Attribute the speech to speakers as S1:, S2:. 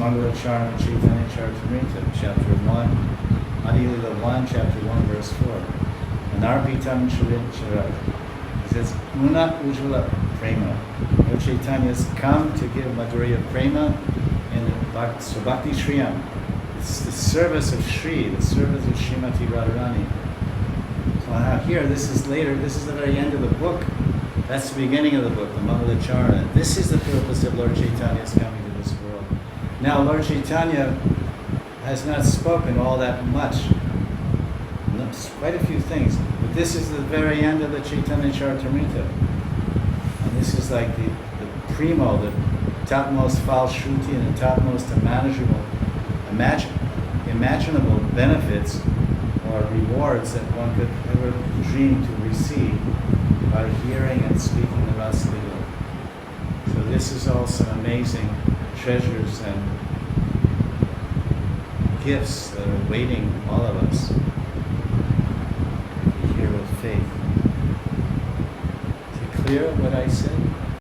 S1: Mangalacharana Chaitanya Charitamrita, chapter 1, Adilila 1, chapter 1, verse 4. Anarpitam Charincharat. He says, Una Ujjvala Prema. Lord Chaitanya has come to give Madhurya Prema in Bhakti Shriyam. It's the service of Shri, the service of Srimati Radharani. So now here, this is later, this is the very end of the book. That's the beginning of the book, the Mangalacharana. This is the purpose of Lord Chaitanya's coming to this world. Now, Lord Chaitanya has not spoken all that much. Quite a few things. But this is the very end of the Chaitanya Charitamrita. And this is like the primo, the topmost falshruti and the topmost imaginable benefits or rewards that one could ever dream to receive by hearing and speaking the Rasa Lila. So this is all some amazing treasures and gifts that are awaiting all of us to hear with faith. Is it clear what I said?